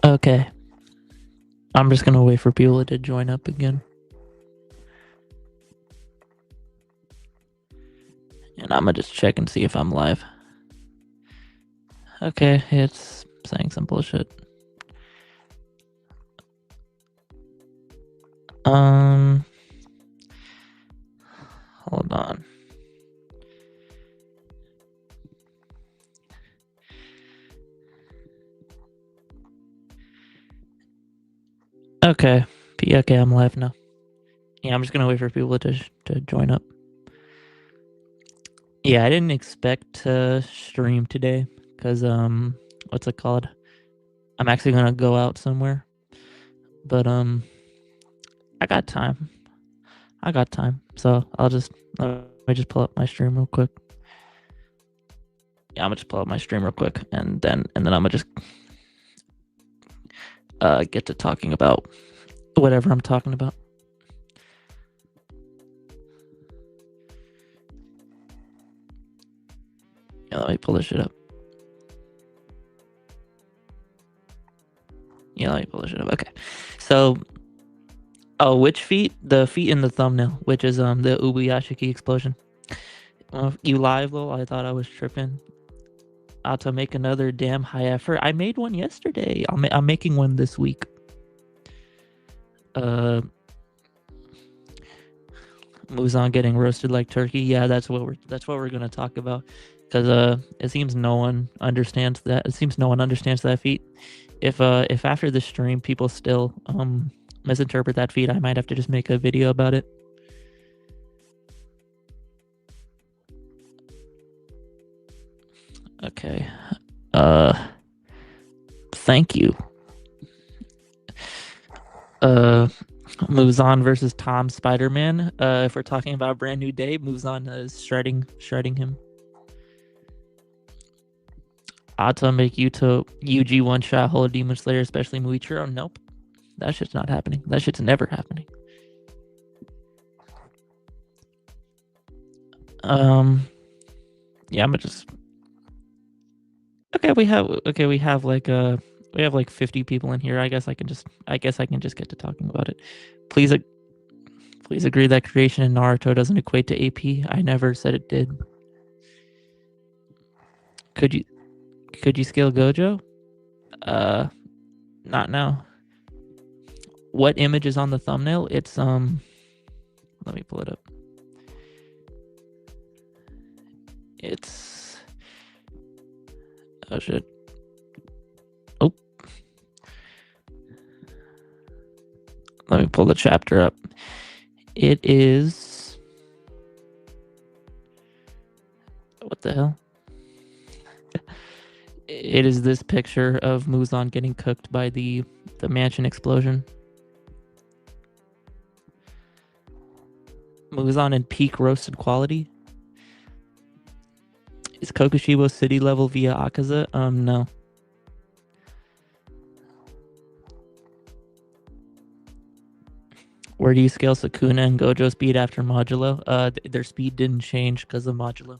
Okay. I'm just gonna wait for people to join up again. And I'm gonna just check and see if I'm live. Okay, it's saying some bullshit. Um, Hold on. Okay, okay, I'm live now. Yeah, I'm just gonna wait for people to join up. Yeah, I didn't expect to stream today because what's it called? I'm actually gonna go out somewhere, but I got time. I got time, so let me just pull up my stream real quick. Yeah, I'm gonna just pull up my stream real quick, and then I'm gonna just get to talking about whatever I'm talking about. Yeah, let me pull this shit up. Yeah, let me pull this shit up. Okay, so which feat? The feat in the thumbnail, which is the Ubuyashiki explosion. You live, lol? I thought I was tripping. To make another damn high effort. I made one yesterday. I'm making one this week. Muzan getting roasted like turkey. Yeah, that's what we're gonna talk about. Because it seems no one understands that. It seems no one understands that feat. If after the stream people still misinterpret that feat, I might have to just make a video about it. Okay. Thank you. Moves on versus Tom Spider-Man. If we're talking about Brand New Day, moves on is shredding him. Ata make UG one shot hold Demon Slayer, especially Muichiro. Nope, that shit's not happening. That shit's never happening. Yeah, I'm gonna just. Okay, we have like 50 people in here. I guess I can just get to talking about it. Please agree that creation in Naruto doesn't equate to AP. I never said it did. Could you scale Gojo? Not now. What image is on the thumbnail? It's let me pull it up. It's oh shit. Oh. Let me pull the chapter up. It is what the hell? It is this picture of Muzan getting cooked by the mansion explosion. Muzan in peak roasted quality. Is Kokushibo city level via Akaza? No. Where do you scale Sukuna and Gojo speed after Modulo? Their speed didn't change because of Modulo.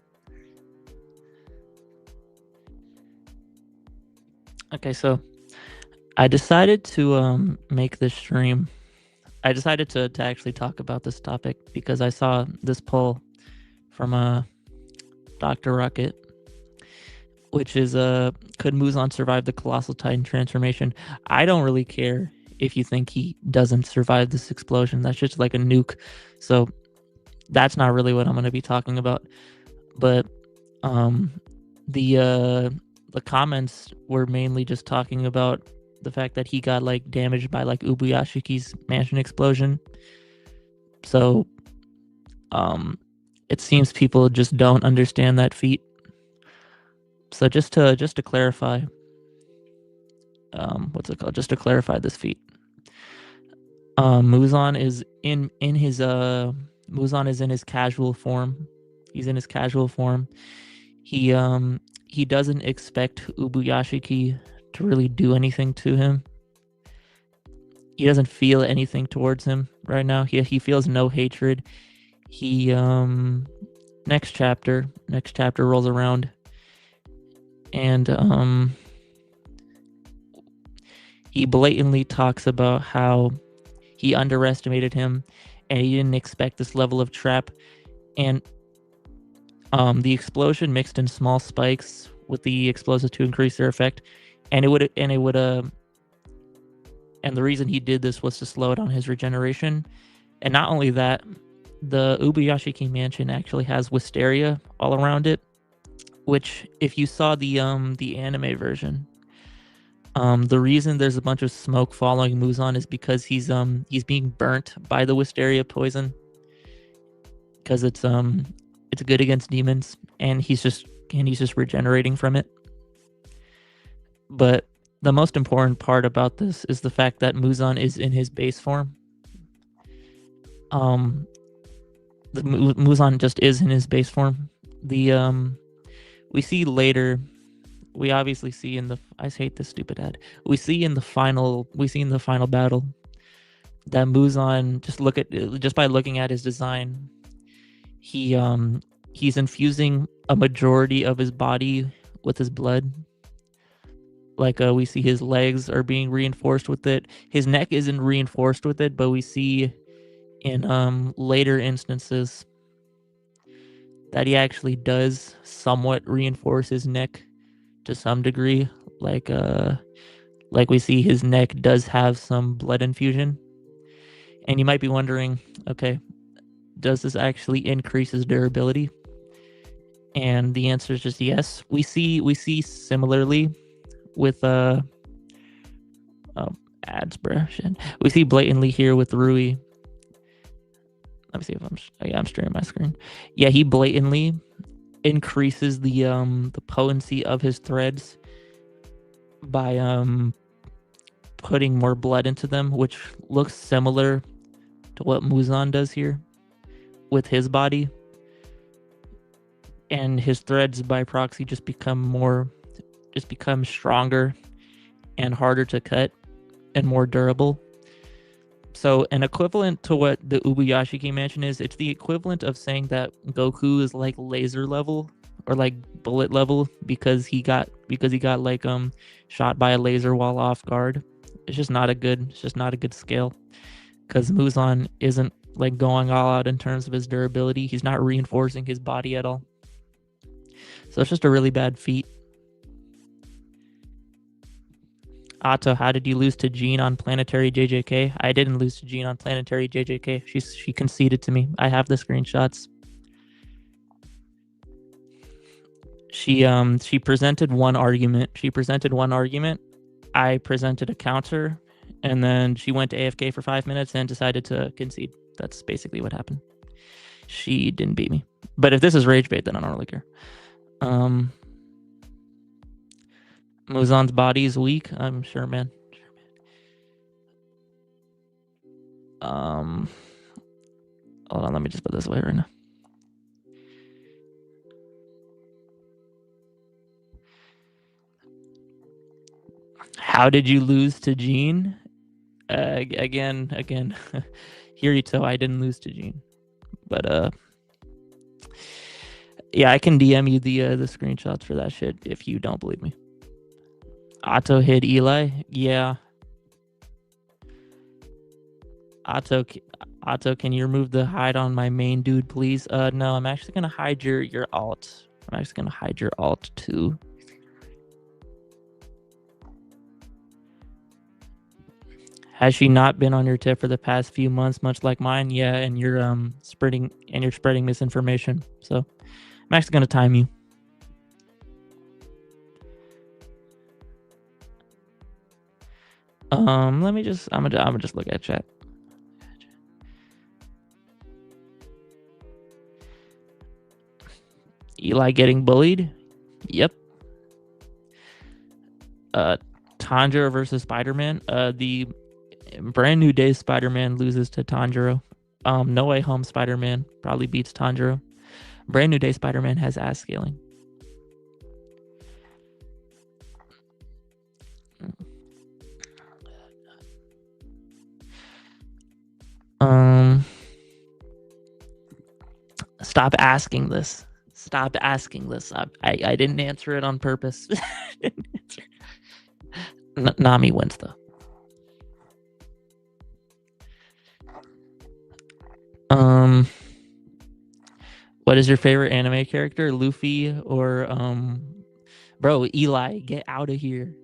Okay, so I decided to make this stream. I decided to actually talk about this topic because I saw this poll from Dr. Rocket, which is could Muzan survive the Colossal Titan transformation? I don't really care if you think he doesn't survive this explosion. That's just like a nuke. So that's not really what I'm going to be talking about. But the comments were mainly just talking about the fact that he got like damaged by like Ubuyashiki's mansion explosion. So it seems people just don't understand that feat. So just to clarify, what's it called? Just to clarify this feat. Muzan is in his casual form. He's in his casual form. He doesn't expect Ubuyashiki to really do anything to him. He doesn't feel anything towards him right now. He feels no hatred. He next chapter rolls around and he blatantly talks about how he underestimated him and he didn't expect this level of trap. And the explosion mixed in small spikes with the explosives to increase their effect, and and the reason he did this was to slow down his regeneration. And not only that, the Ubuyashiki mansion actually has wisteria all around it, which if you saw the anime version, the reason there's a bunch of smoke following Muzan is because he's being burnt by the wisteria poison, because it's good against demons, and he's just regenerating from it. But the most important part about this is the fact that Muzan is in his base form. The Muzan just is in his base form. The we see later, we obviously see in the, I hate this stupid ad. We see in the final battle that Muzan, just by looking at his design, he's infusing a majority of his body with his blood. Like we see his legs are being reinforced with it. His neck isn't reinforced with it, but we see in later instances that he actually does somewhat reinforce his neck to some degree. Like we see his neck does have some blood infusion. And you might be wondering, okay, does this actually increase his durability? And the answer is just yes. We see similarly with ads, bro. Shit. We see blatantly here with Rui. Let me see if I'm streaming my screen. Yeah, he blatantly increases the potency of his threads by putting more blood into them, which looks similar to what Muzan does here with his body. And his threads by proxy just become stronger and harder to cut and more durable. So an equivalent to what the Ubuyashiki mansion is, it's the equivalent of saying that Goku is like laser level or like bullet level because he got like shot by a laser while off guard. It's just not a good scale, because Muzan isn't like going all out in terms of his durability. He's not reinforcing his body at all. So it's just a really bad feat. Atto, how did you lose to Jean on Planetary JJK? I didn't lose to Jean on Planetary JJK. She conceded to me. I have the screenshots. She presented one argument. I presented a counter, and then she went to AFK for 5 minutes and decided to concede. That's basically what happened. She didn't beat me. But if this is rage bait, then I don't really care. Muzan's body is weak. I'm sure, man. Hold on, let me just put this away right now. How did you lose to Jean? Again, Hirito, I didn't lose to Jean. But yeah, I can DM you the screenshots for that shit if you don't believe me. Atto hit Eli? Yeah. Atto, can you remove the hide on my main dude, please? No, I'm actually gonna hide your alt. I'm actually gonna hide your alt too. Has she not been on your tip for the past few months, much like mine? Yeah, and you're spreading misinformation. So I'm actually gonna time you. Let me just I'm gonna just look at chat. Eli getting bullied? Yep. Tanjiro versus Spider-Man. The Brand New Day Spider-Man loses to Tanjiro. No Way Home Spider-Man probably beats Tanjiro. Brand New Day Spider-Man has ass scaling. Stop asking this. Stop asking this. I didn't answer it on purpose. Nami wins though. Um, what is your favorite anime character? Luffy or bro, Eli, get out of here.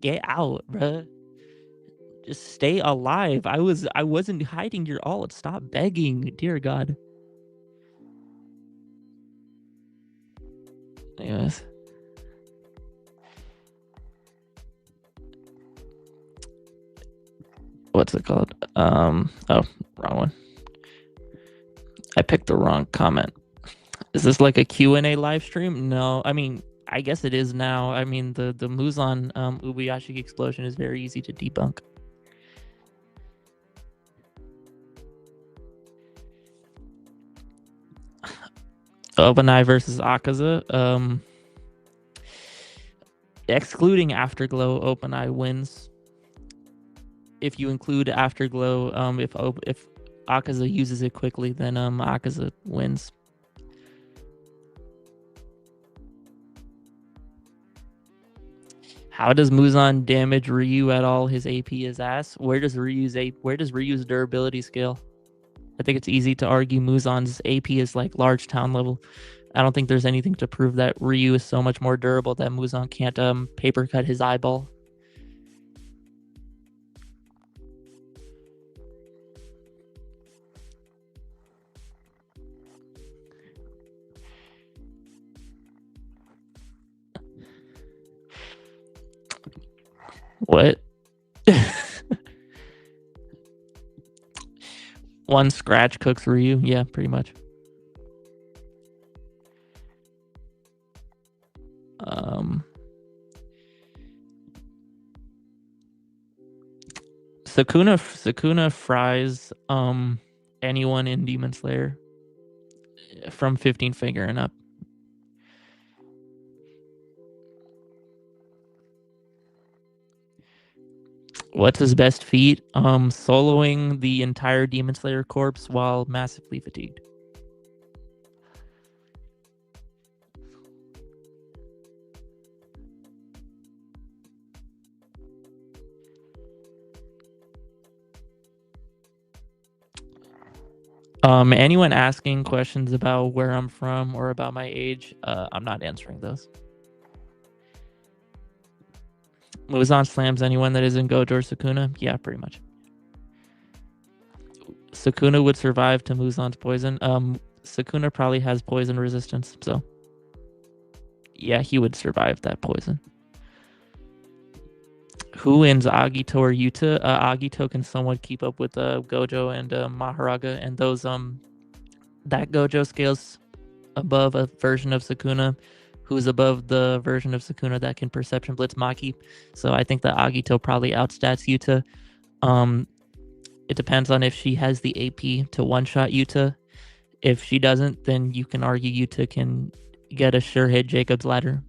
Get out, bruh. Just stay alive. I wasn't hiding your alt. Stop begging. Dear God. Anyways. What's it called? Oh, wrong one. I picked the wrong comment. Is this like a Q&A live stream? No. I mean, I guess it is now. I mean, the Muzan Ubiyashi explosion is very easy to debunk. OpenEye versus Akaza. Excluding Afterglow, OpenEye wins. If you include Afterglow, if Akaza uses it quickly, then Akaza wins. How does Muzan damage Ryu at all? His AP is ass. Where does Ryu's durability scale? I think it's easy to argue Muzan's AP is like large town level. I don't think there's anything to prove that Ryu is so much more durable that Muzan can't paper cut his eyeball. What? One scratch cooks Ryu. Yeah, pretty much. Sukuna fries anyone in Demon Slayer from 15 finger and up. What's his best feat? Soloing the entire Demon Slayer corpse while massively fatigued. Anyone asking questions about where I'm from or about my age, I'm not answering those. Muzan slams anyone that isn't Gojo or Sukuna? Yeah, pretty much. Sukuna would survive to Muzan's poison. Sukuna probably has poison resistance, so yeah, he would survive that poison. Who wins, Agito or Yuta? Agito can somewhat keep up with Gojo and Maharaga, and those that Gojo scales above a version of Sukuna, who's above the version of Sukuna that can perception blitz Maki. So I think that Agito probably outstats Yuta. It depends on if she has the AP to one-shot Yuta. If she doesn't, then you can argue Yuta can get a sure hit Jacob's Ladder.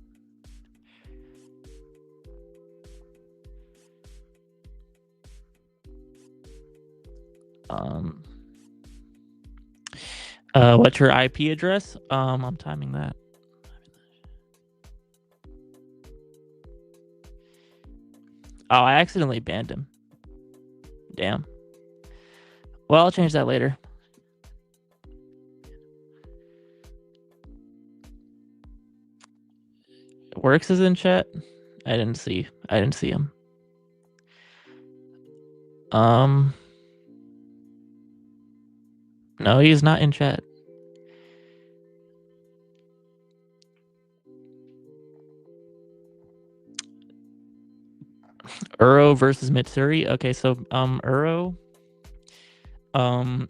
What's your IP address? I'm timing that. Oh, I accidentally banned him. Damn. Well, I'll change that later. Works is in chat. I didn't see him. No, he's not in chat. Uro versus Mitsuri. Okay, so Uro.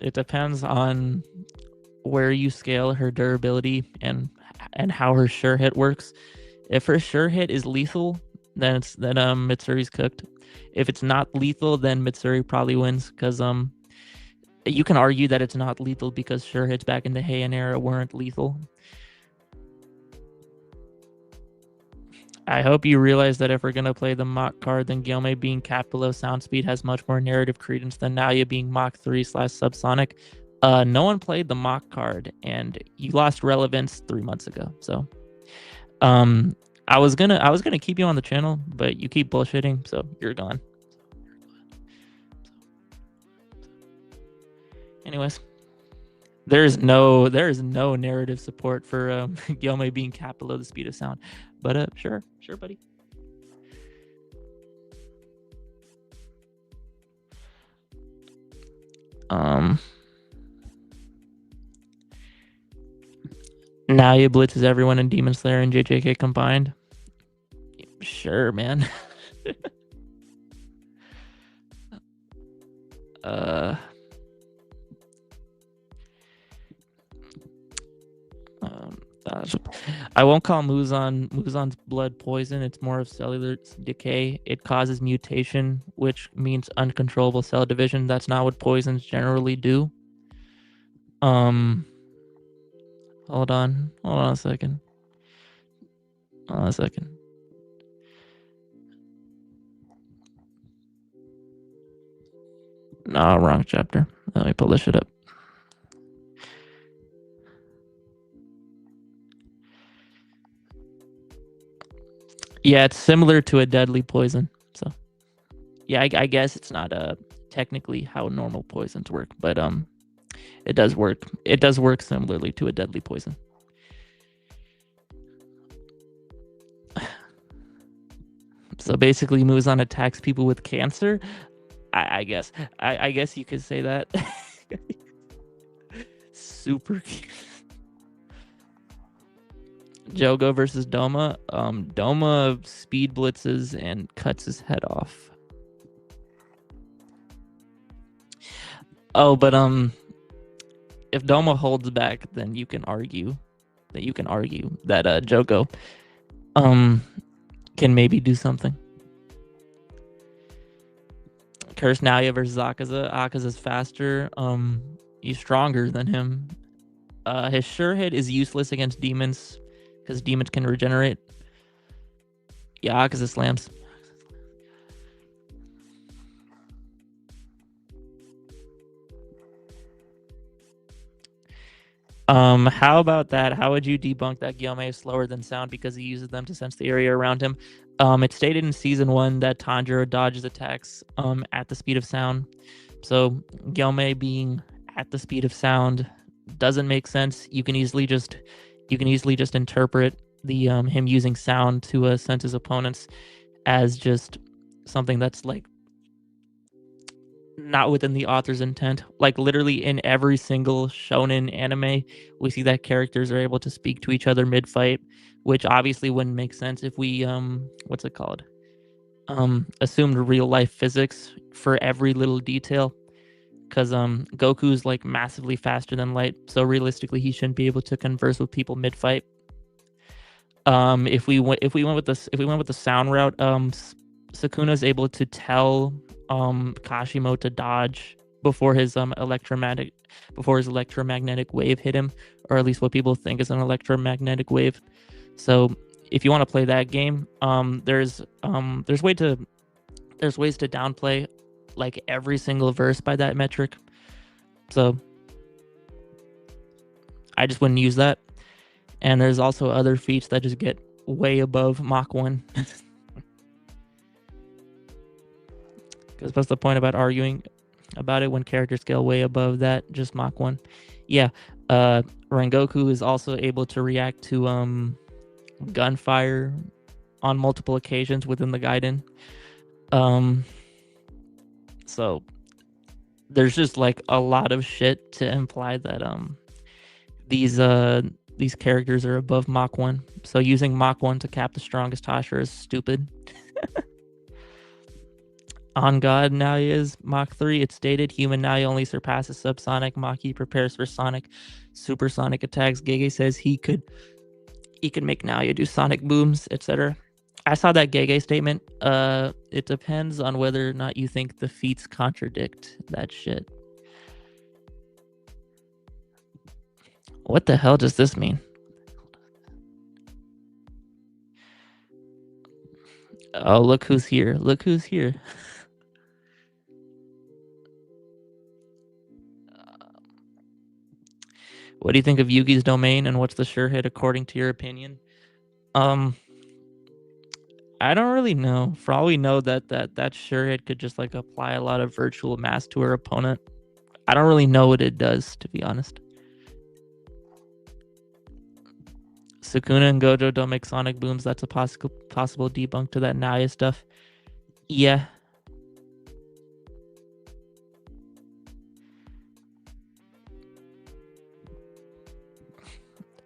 It depends on where you scale her durability and how her sure hit works. If her sure hit is lethal, then Mitsuri's cooked. If it's not lethal, then Mitsuri probably wins because you can argue that it's not lethal because sure hits back in the Heian era weren't lethal. I hope you realize that if we're gonna play the Mach card, then Gyome being capped below sound speed has much more narrative credence than Naoya being Mach 3/subsonic. No one played the Mach card, and you lost relevance 3 months ago. So, I was gonna keep you on the channel, but you keep bullshitting, so you're gone. Anyways, there is no narrative support for Gyomei being capped below the speed of sound, but sure, buddy. Naoya blitzes everyone in Demon Slayer and JJK combined. Sure, man. I won't call Muzan's blood poison. It's more of cellular decay. It causes mutation, which means uncontrollable cell division. That's not what poisons generally do. Hold on a second. No, wrong chapter. Let me pull this shit up. Yeah, it's similar to a deadly poison. So, yeah, I guess it's not technically how normal poisons work, but it does work. It does work similarly to a deadly poison. So basically, Muzan attacks people with cancer. I guess. I guess you could say that. Super. Jogo versus Doma. Doma speed blitzes and cuts his head off. Oh, but if Doma holds back, then you can argue that Jogo can maybe do something. Curse Naoya versus Akaza. Akaza's faster. He's stronger than him. His sure hit is useless against demons because demons can regenerate. Yeah, Akaza slams. How about that? How would you debunk that Gyomei is slower than sound because he uses them to sense the area around him? It's stated in season 1 that Tanjiro dodges attacks at the speed of sound. So Gyomei being at the speed of sound doesn't make sense. You can easily just interpret the him using sound to sense his opponents as just something that's like not within the author's intent. Like literally in every single shonen anime, we see that characters are able to speak to each other mid-fight, which obviously wouldn't make sense if we assumed real life physics for every little detail. Because Goku's like massively faster than light, so realistically he shouldn't be able to converse with people mid-fight. If we went with the sound route, Sukuna's able to tell Kashimo to dodge before his electromagnetic wave hit him, or at least what people think is an electromagnetic wave. So if you want to play that game, there's ways to downplay like every single verse by that metric. So I just wouldn't use that. And there's also other feats that just get way above Mach 1. Because what's the point about arguing about it when characters scale way above that, just Mach 1? Yeah, Rengoku is also able to react to gunfire on multiple occasions within the Gaiden. So there's just like a lot of shit to imply that these characters are above Mach 1. So using Mach 1 to cap the strongest Hashira is stupid. On God, Naoya is Mach 3. It's stated human Naoya only surpasses subsonic. Maki prepares for sonic, supersonic attacks. Gege says he could make Naoya do sonic booms, etc. I saw that Gege statement. It depends on whether or not you think the feats contradict that shit. What the hell does this mean? Oh, look who's here. Look who's here. What do you think of Yugi's domain, and what's the sure hit according to your opinion? I don't really know. For all we know, that sure hit could just like apply a lot of virtual mass to her opponent. I don't really know what it does, to be honest. Sukuna and Gojo don't make sonic booms. That's a possible debunk to that Naya stuff. Yeah.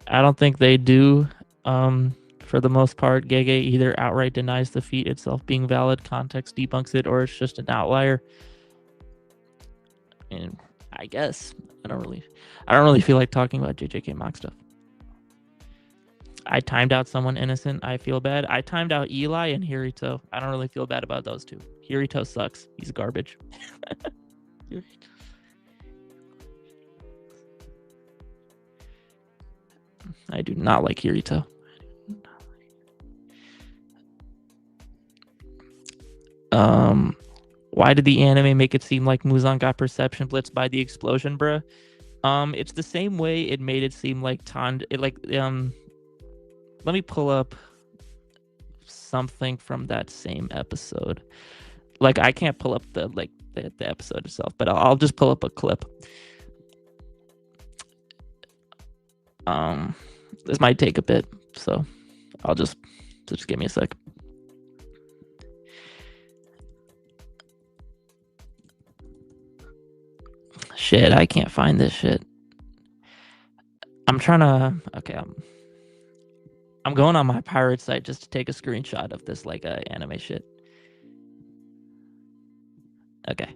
I don't think they do. For the most part, Gege either outright denies the feat itself being valid, context debunks it, or it's just an outlier. And I guess I don't really feel like talking about JJK mock stuff. I timed out someone innocent. I feel bad. I timed out Eli and Hirito. I don't really feel bad about those two. Hirito sucks. He's garbage. I do not like Hirito. Why did the anime make it seem like Muzan got perception blitzed by the explosion, bruh? It's the same way it made it seem like let me pull up something from that same episode. Like, I can't pull up the episode itself, but I'll just pull up a clip. This might take a bit, so I'll just give me a sec. Shit, I can't find this shit. I'm trying to. Okay, I'm going on my pirate site just to take a screenshot of this anime shit. Okay.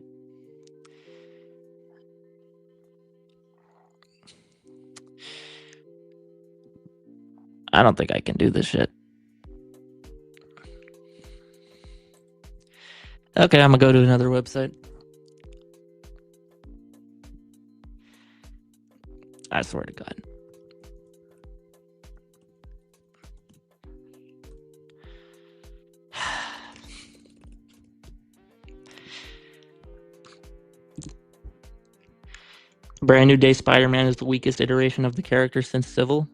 I don't think I can do this shit. Okay, I'm gonna go to another website. I swear to God. Brand New Day Spider-Man is the weakest iteration of the character since Civil.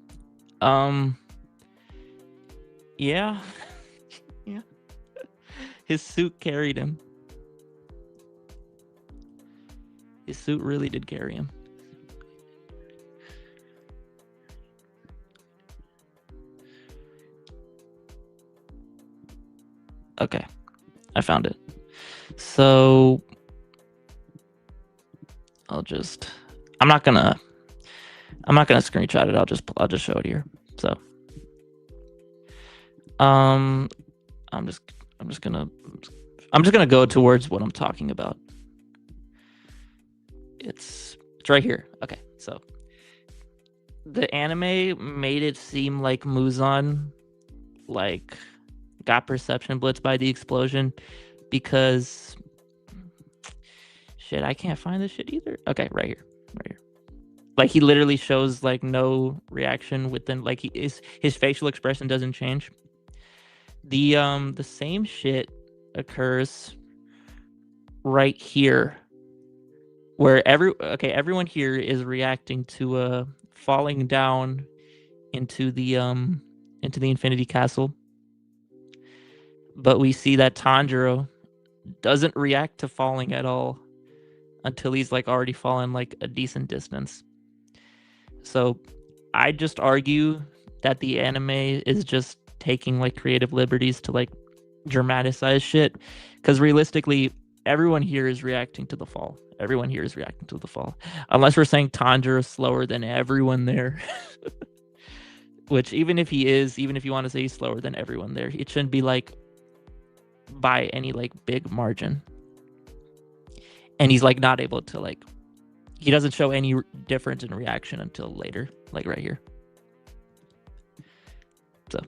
Yeah. Yeah. His suit carried him. His suit really did carry him. Okay. I found it. So I'm not gonna screenshot it. I'll just show it here. So I'm just gonna go towards what I'm talking about. It's right here. Okay, so the anime made it seem like Muzan got perception blitzed by the explosion because shit, I can't find this shit either. Okay, right here. He literally shows no reaction within his facial expression doesn't change. The same shit occurs right here where everyone here is reacting to falling down into the Infinity Castle. But we see that Tanjiro doesn't react to falling at all until he's already fallen a decent distance. So I just argue that the anime is just taking creative liberties to dramatize shit, because realistically everyone here is reacting to the fall. Unless we're saying Tanjiro is slower than everyone there. Which even if you want to say he's slower than everyone there, it shouldn't be by any big margin. And he's not able to he doesn't show any difference in reaction until later, right here. So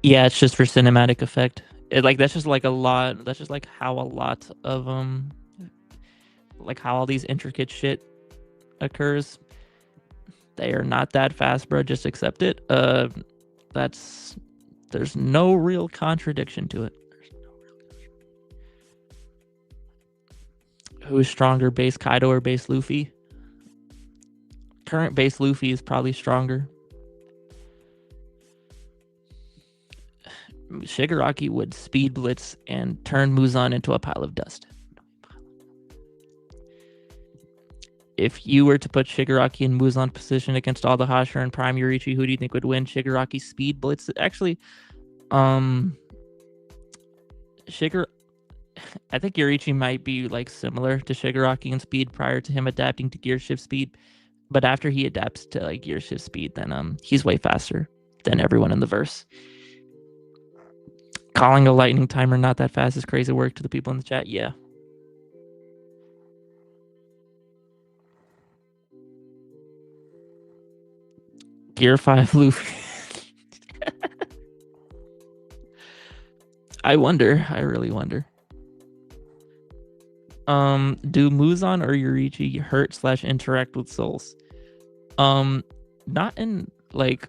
yeah, it's just for cinematic effect. That's just a lot. That's just how a lot of how all these intricate shit occurs. They are not that fast, bro. Just accept it. There's no real contradiction to it. Who's stronger, base Kaido or base Luffy? Current base Luffy is probably stronger. Shigaraki would speed blitz and turn Muzan into a pile of dust. If you were to put Shigaraki in Muzan position against all the Hashira and Prime Yoriichi, who do you think would win? Shigaraki speed blitz? Actually, Shigar I think Yoriichi might be like similar to Shigaraki in speed prior to him adapting to gear shift speed, but after he adapts to like gear shift speed, then he's way faster than everyone in the verse. Calling a lightning timer not that fast is crazy work to the people in the chat. Yeah. Gear 5 Luffy. I wonder. I really wonder. Do Muzan or Yoriichi hurt / interact with souls? Not in like.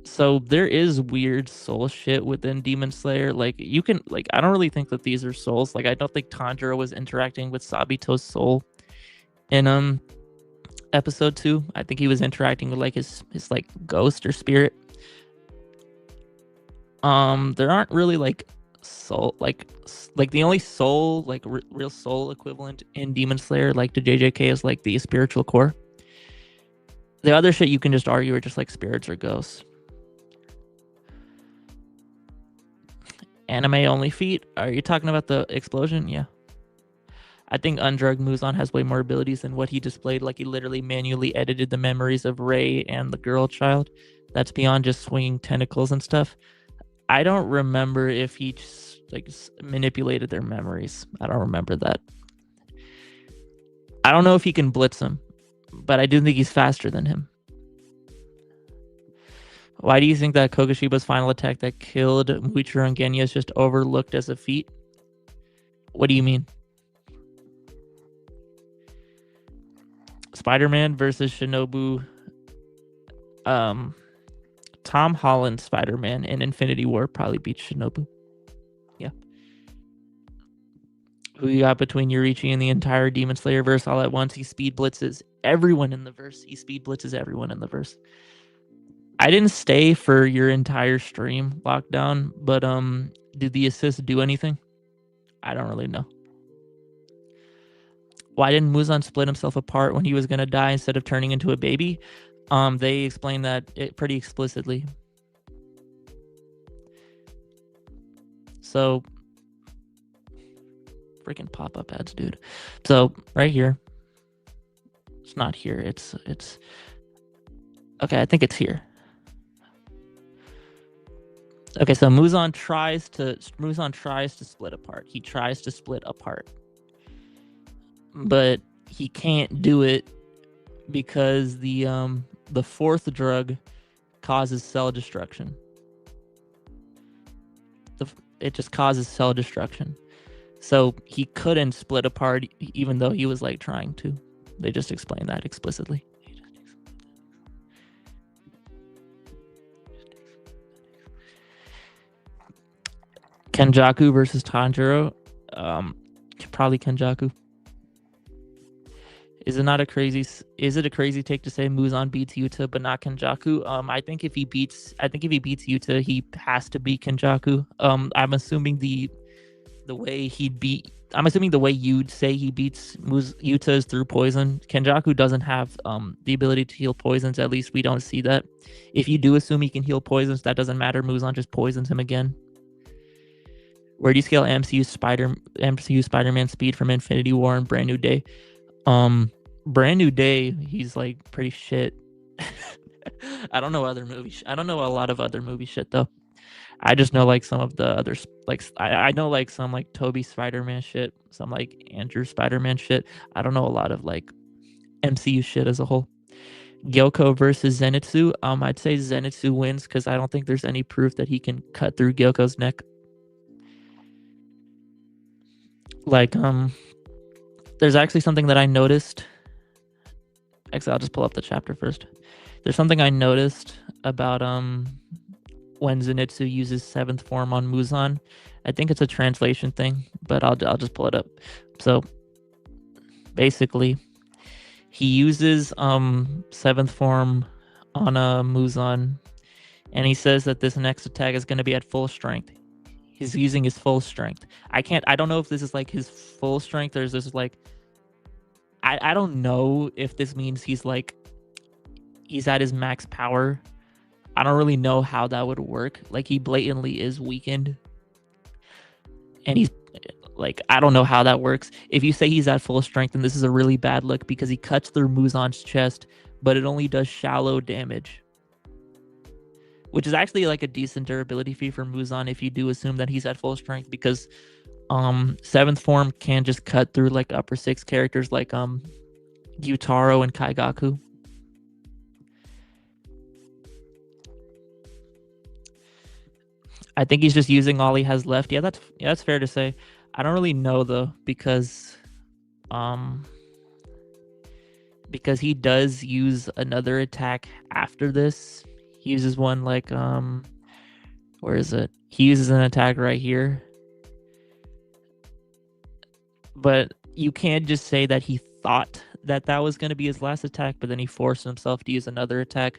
So there is weird soul shit within Demon Slayer. Like you can like I don't really think that these are souls. Like I don't think Tanjiro was interacting with Sabito's soul in episode 2. I think he was interacting with like his like ghost or spirit. There aren't really like soul like the only soul like real soul equivalent in Demon Slayer like to JJK is like the spiritual core. The other shit you can just argue are just like spirits or ghosts. Anime only feat? Are you talking about the explosion? Yeah. I think undrugged Muzan has way more abilities than what he displayed. Like he literally manually edited the memories of Rei and the girl child. That's beyond just swinging tentacles and stuff. I don't remember if he just, like manipulated their memories. I don't remember that. I don't know if he can blitz him, but I do think he's faster than him. Why do you think that Kogashiba's final attack that killed Muichiro and Genya is just overlooked as a feat? What do you mean? Spider-Man versus Shinobu. Tom Holland Spider-Man in Infinity War probably beats Shinobu. Yeah. Who you got between Yoriichi and the entire Demon Slayer verse all at once? He speed blitzes everyone in the verse. He speed blitzes everyone in the verse. I didn't stay for your entire stream lockdown, but did the assist do anything? I don't really know. Why didn't Muzan split himself apart when he was gonna die instead of turning into a baby? They explained that pretty explicitly. So, freaking pop-up ads, dude. So right here, it's not here. It's okay. I think it's here. Okay, so Muzan tries to split apart. He tries to split apart, but he can't do it because the fourth drug causes cell destruction. It just causes cell destruction. So he couldn't split apart even though he was like trying to. They just explained that explicitly. Kenjaku versus Tanjiro. Probably Kenjaku. Is it a crazy take to say Muzan beats Yuta but not Kenjaku? I think if he beats Yuta, he has to beat Kenjaku. I'm assuming the way you'd say he beats Yuta is through poison. Kenjaku doesn't have the ability to heal poisons. At least we don't see that. If you do assume he can heal poisons, that doesn't matter. Muzan just poisons him again. Where do you scale MCU Spider-Man speed from Infinity War and Brand New Day? Brand New Day, he's like pretty shit. I don't know other movies. I don't know a lot of other movie shit though. I just know like some of the others. Like I know like some like Toby Spider-Man shit, some like Andrew Spider-Man shit. I don't know a lot of like MCU shit as a whole. Gyoko versus Zenitsu. I'd say Zenitsu wins because I don't think there's any proof that he can cut through Gyoko's neck. Like there's actually something that I noticed. Actually, I'll just pull up the chapter first. There's something I noticed about when Zenitsu uses 7th form on Muzan. I think it's a translation thing, but I'll just pull it up. So basically, he uses 7th form on Muzan, and he says that this next attack is going to be at full strength. He's using his full strength. I don't know if this is like his full strength or is this like, I don't know if this means he's at his max power. I don't really know how that would work. Like, he blatantly is weakened. And he's like, I don't know how that works. If you say he's at full strength, then this is a really bad look because he cuts through Muzan's chest, but it only does shallow damage. Which is actually like a decent durability fee for Muzan if you do assume that he's at full strength, because 7th form can just cut through like upper 6 characters like Gyutaro and Kaigaku. I think he's just using all he has left. Yeah, that's fair to say. I don't really know though, because he does use another attack after this. He uses one like where is it? He uses an attack right here. But you can't just say that he thought that was going to be his last attack, but then he forced himself to use another attack.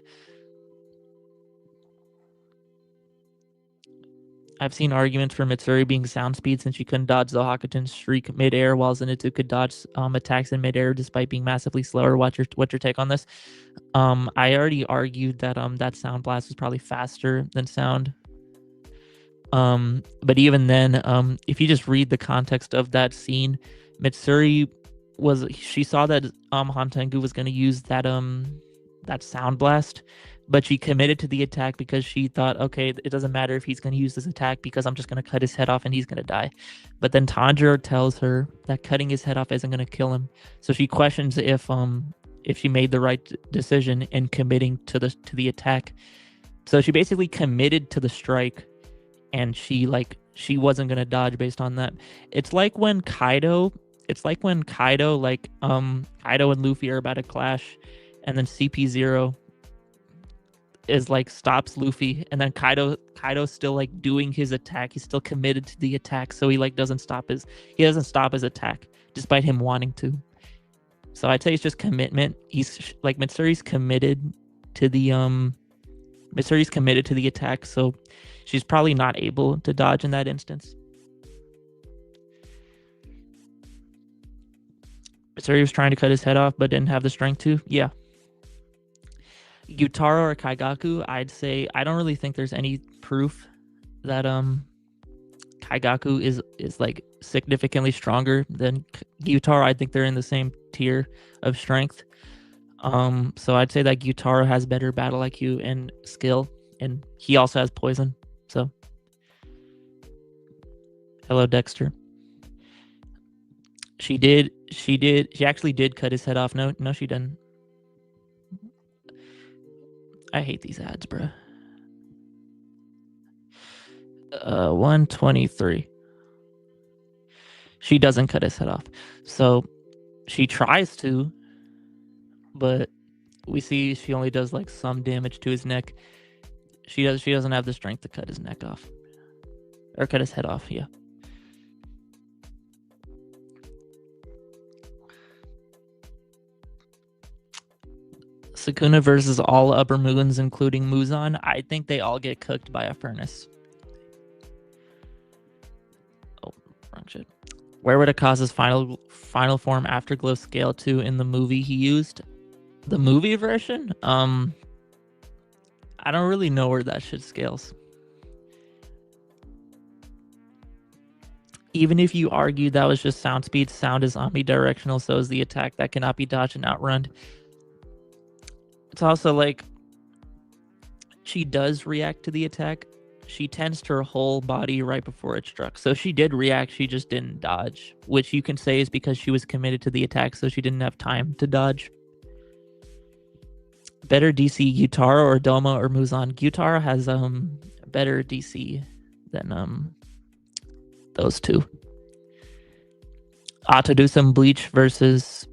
I've seen arguments for Mitsuri being sound speed since she couldn't dodge the Hakuten's shriek midair, while Zenitsu could dodge attacks in midair despite being massively slower. What's your take on this? I already argued that that sound blast was probably faster than sound. But even then, if you just read the context of that scene, Mitsuri she saw that Hantengu was going to use that sound blast, but she committed to the attack because she thought, okay, it doesn't matter if he's going to use this attack because I'm just going to cut his head off and he's going to die. But then Tanjiro tells her that cutting his head off isn't going to kill him. So she questions if she made the right decision in committing to the attack. So she basically committed to the strike, and she wasn't going to dodge based on that. It's like when Kaido Kaido and Luffy are about to clash, and then CP0 is like stops Luffy, and then Kaido's still like doing his attack. He's still committed to the attack, so he doesn't stop his attack despite him wanting to. So I'd say it's just commitment. He's like Mitsuri's committed to the attack, so she's probably not able to dodge in that instance. Mitsuri was trying to cut his head off but didn't have the strength to. Yeah. Gyutaro or Kaigaku, I'd say I don't really think there's any proof that Kaigaku is like significantly stronger than Gyutaro. I think they're in the same tier of strength. So I'd say that Gyutaro has better battle IQ and skill, and he also has poison. So hello, Dexter. She actually did cut his head off. No, she didn't. I hate these ads, bro. 123. She doesn't cut his head off. So she tries to, but we see she only does like some damage to his neck. She doesn't have the strength to cut his neck off. Or cut his head off, yeah. Sukuna versus all upper moons, including Muzan. I think they all get cooked by a furnace. Oh, wrong shit. Where would Akaza's final form Afterglow scale to in the movie he used? The movie version? I don't really know where that shit scales. Even if you argue that was just sound speed, sound is omnidirectional, so is the attack that cannot be dodged and outrun. It's also like she does react to the attack. She tensed her whole body right before it struck. So she did react, she just didn't dodge, which you can say is because she was committed to the attack, so she didn't have time to dodge. Better DC, Gyutaro or Doma or Muzan? Gyutaro has better DC than those two. To do some Bleach versus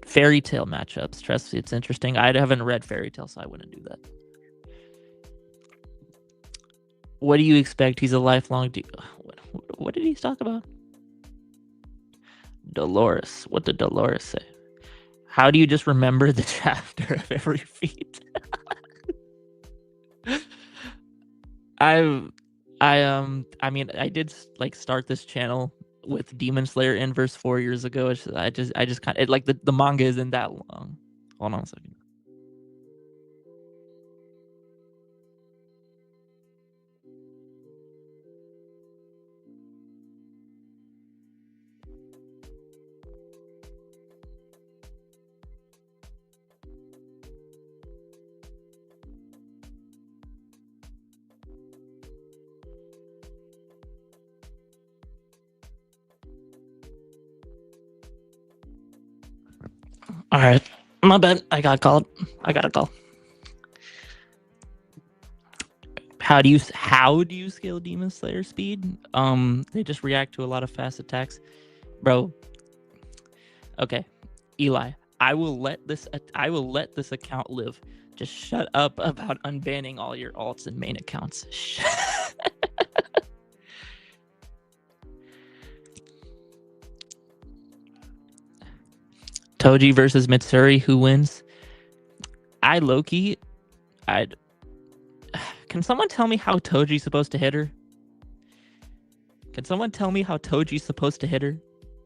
Fairy Tail matchups. Trust me, it's interesting. I haven't read Fairy Tail, so I wouldn't do that. What do you expect? He's a lifelong... What did he talk about? Dolores. What did Dolores say? How do you just remember the chapter of every feat? I mean, I did like start this channel with Demon Slayer Inverse 4 years ago. I just kind of like the manga isn't that long. Hold on a second. All right, my bad. I got called. I got a call. How do you scale Demon Slayer speed? They just react to a lot of fast attacks, bro. Okay, Eli, I will let this account live. Just shut up about unbanning all your alts and main accounts. Toji versus Mitsuri, who wins? I Loki. I'd. Can someone tell me how Toji's supposed to hit her? Can someone tell me how Toji's supposed to hit her?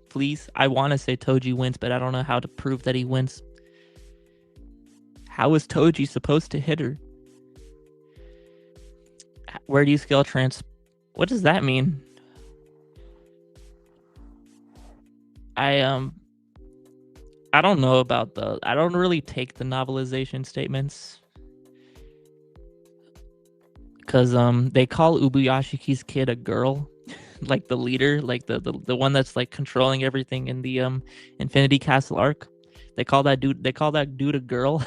Please. I want to say Toji wins, but I don't know how to prove that he wins. How is Toji supposed to hit her? Where do you scale trans? What does that mean? I don't know about I don't really take the novelization statements. Because they call Ubuyashiki's kid a girl, like the leader, like the one that's like controlling everything in the Infinity Castle arc. They call that dude a girl.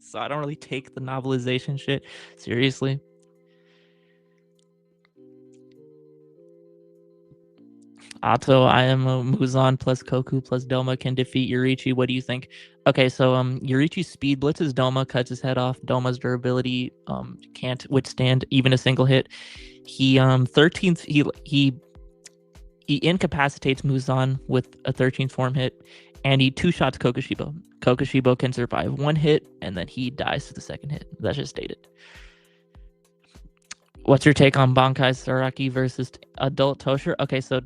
So I don't really take the novelization shit seriously. Atto, I am a Muzan plus Koku plus Doma can defeat Yurichi. What do you think? Okay, so Yurichi's speed blitzes Doma, cuts his head off. Doma's durability can't withstand even a single hit. He 13th he incapacitates Muzan with a 13th form hit, and he two shots Kokushibo. Kokushibo can survive one hit, and then he dies to the second hit. That's just stated. What's your take on Bankai Saraki versus Adult Tosher? Okay, so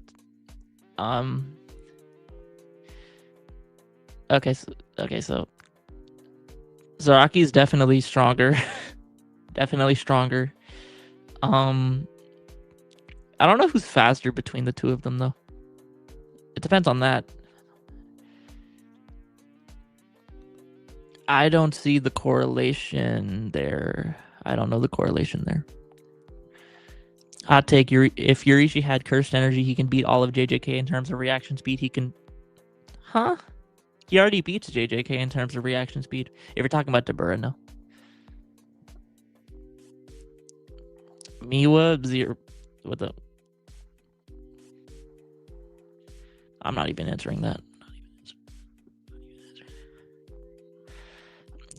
okay, so Zaraki is definitely stronger. Definitely stronger. I don't know who's faster between the two of them though. It depends on that. I don't see the correlation there. I don't know the correlation there. Hot take: if Yurichi had cursed energy, he can beat all of JJK in terms of reaction speed. He can, huh? He already beats JJK in terms of reaction speed. If you're talking about Dabura, no. Miwa zero. What the? I'm not even answering that.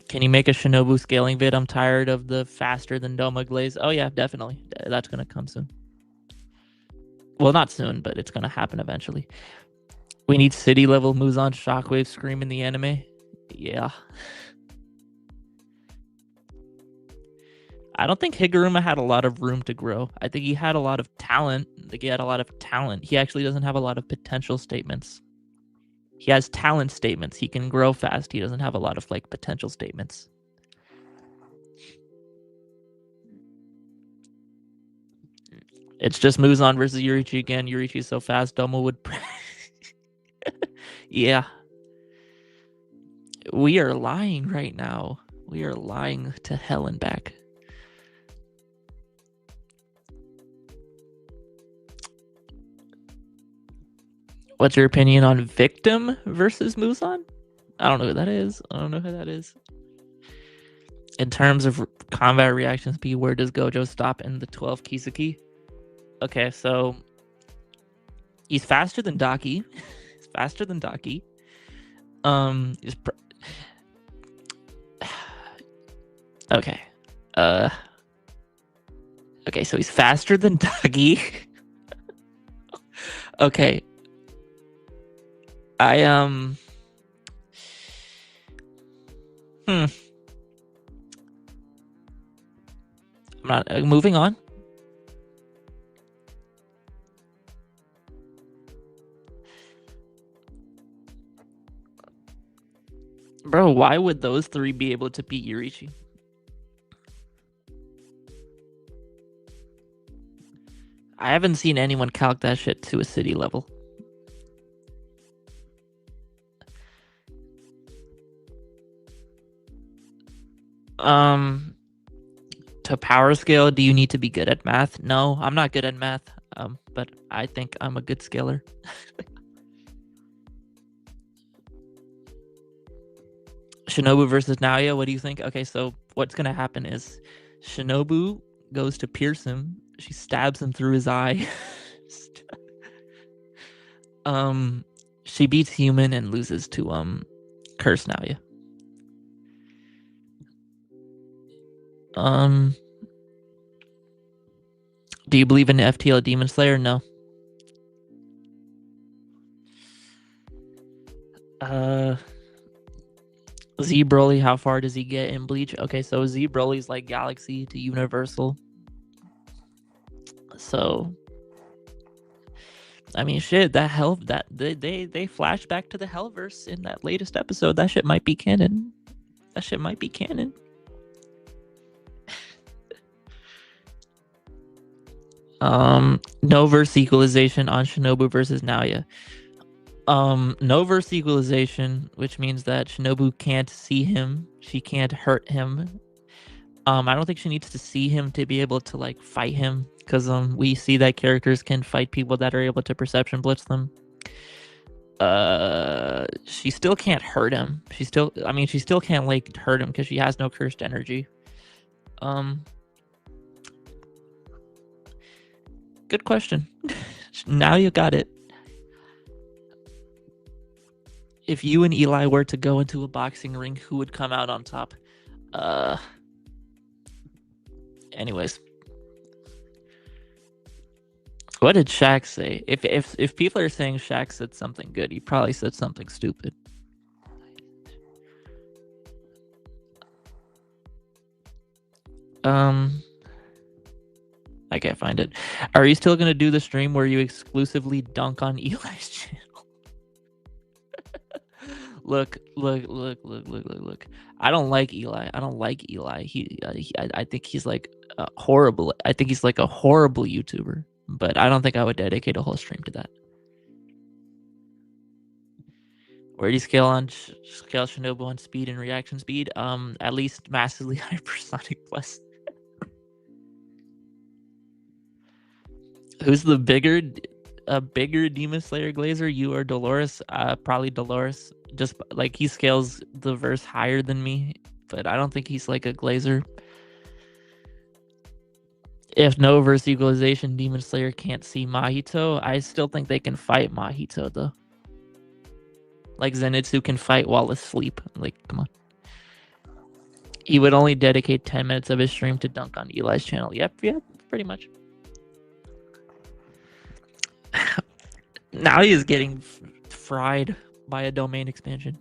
Can you make a Shinobu scaling vid? I'm tired of the faster than Doma glaze. Oh yeah, definitely. That's gonna come soon. Well, not soon, but it's gonna happen eventually. We need city level Muzan Shockwave Scream in the anime. Yeah. I don't think Higuruma had a lot of room to grow. I think he had a lot of talent. He actually doesn't have a lot of potential statements. He has talent statements. He can grow fast. He doesn't have a lot of like potential statements. It's just Muzan versus Yurichi again. Yurichi's so fast, Doma would. Yeah. We are lying right now. We are lying to hell and back. What's your opinion on Victim versus Muzan? I don't know who that is. In terms of combat reaction speed, where does Gojo stop in the 12 Kiseki? Okay, so he's faster than Daki. He's faster than Daki. Okay. Okay, so he's faster than Daki. Okay. I'm not moving on. Bro, why would those three be able to beat Yurichi? I haven't seen anyone calc that shit to a city level. To power scale, do you need to be good at math? No, I'm not good at math. But I think I'm a good scaler. Shinobu versus Naoya, what do you think? Okay, so what's gonna happen is Shinobu goes to pierce him. She stabs him through his eye. She beats Human and loses to Curse Naoya. Do you believe in FTL Demon Slayer? No. Z Broly, how far does he get in Bleach? Okay, so Z Broly's like Galaxy to Universal. So I mean, shit, that hell that they flash back to the Hellverse in that latest episode. That shit might be canon. That shit might be canon. No verse equalization on Shinobu versus Naoya. No verse equalization, which means that Shinobu can't see him. She can't hurt him. I don't think she needs to see him to be able to like fight him, because we see that characters can fight people that are able to perception blitz them. She still can't hurt him. She still can't like hurt him because she has no cursed energy. Good question. Now you got it. If you and Eli were to go into a boxing ring, who would come out on top? Anyways, what did Shaq say? If people are saying Shaq said something good, he probably said something stupid. I can't find it. Are you still gonna do the stream where you exclusively dunk on Eli's channel? Look. I don't like Eli. I think he's like horrible. I think he's like a horrible YouTuber. But I don't think I would dedicate a whole stream to that. Where do you scale Shinobu on speed and reaction speed? At least massively hypersonic plus. Who's the bigger Demon Slayer Glazer? You or Dolores? Probably Dolores. Just like he scales the verse higher than me, but I don't think he's like a Glazer. If no verse equalization, Demon Slayer can't see Mahito. I still think they can fight Mahito though. Like Zenitsu can fight while asleep. Like, come on. He would only dedicate 10 minutes of his stream to dunk on Eli's channel. Yep, pretty much. Now he is getting fried by a domain expansion.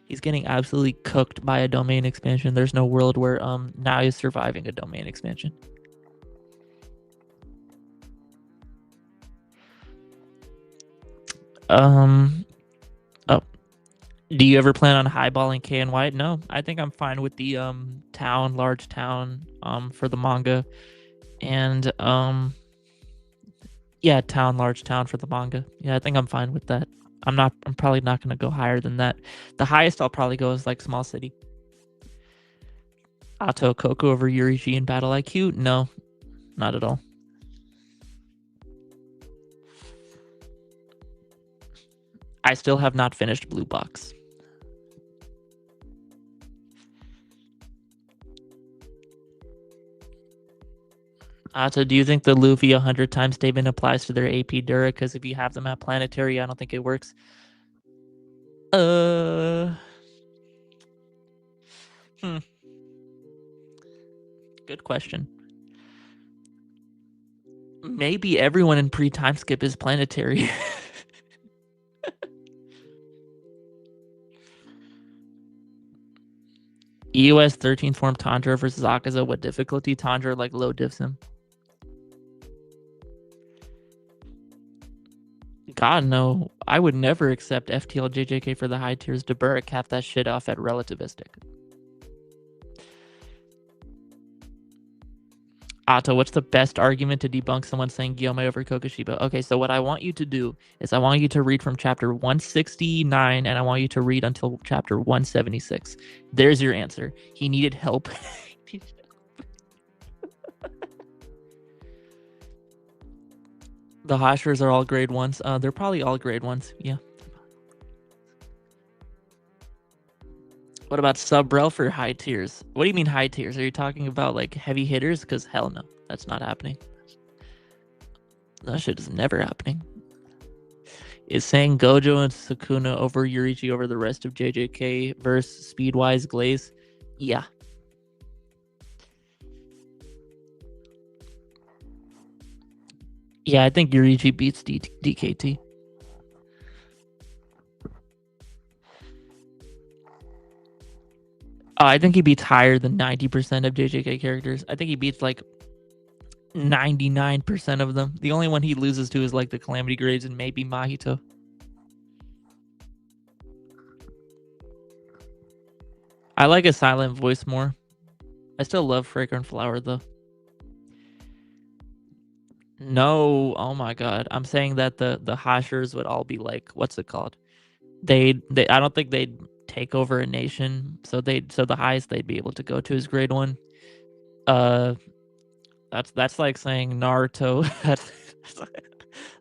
He's getting absolutely cooked by a domain expansion. There's no world where now he's surviving a domain expansion. Do you ever plan on highballing K and White? No, I think I'm fine with the large town for the manga, and yeah, large town for the manga. Yeah, I think I'm fine with that. I'm probably not gonna go higher than that. The highest I'll probably go is like small city. Ato Koko over Yurichi in Battle IQ? No, not at all. I still have not finished Blue Box. Ato, do you think the Luffy 100 times statement applies to their AP Dura? Because if you have them at Planetary, I don't think it works. Good question. Maybe everyone in pre-time skip is Planetary. EOS 13th form Tanjiro versus Akaza. What difficulty? Tanjiro like low diffs him. God, no. I would never accept FTL JJK for the high tiers. Dabura capped that shit off at relativistic. Otto, what's the best argument to debunk someone saying Gyomei over Kokushibo? Okay, so what I want you to do is I want you to read from chapter 169 and I want you to read until chapter 176. There's your answer. He needed help. The Hashers are all grade 1s. They're probably all grade 1s. Yeah. What about sub-rel for high tiers? What do you mean high tiers? Are you talking about like heavy hitters? Because hell no, that's not happening. That shit is never happening. Is saying Gojo and Sukuna over Yurichi over the rest of JJK versus Speedwise Glaze? Yeah. Yeah, I think Yurichi beats DKT. I think he beats higher than 90% of JJK characters. I think he beats like 99% of them. The only one he loses to is like the Calamity grades and maybe Mahito. I like a silent voice more. I still love Fragrant Flower though. No, oh my god. I'm saying that the Hashers would all be like, what's it called? They I don't think they'd take over a nation. So the highest they'd be able to go to is grade 1. That's like saying Naruto.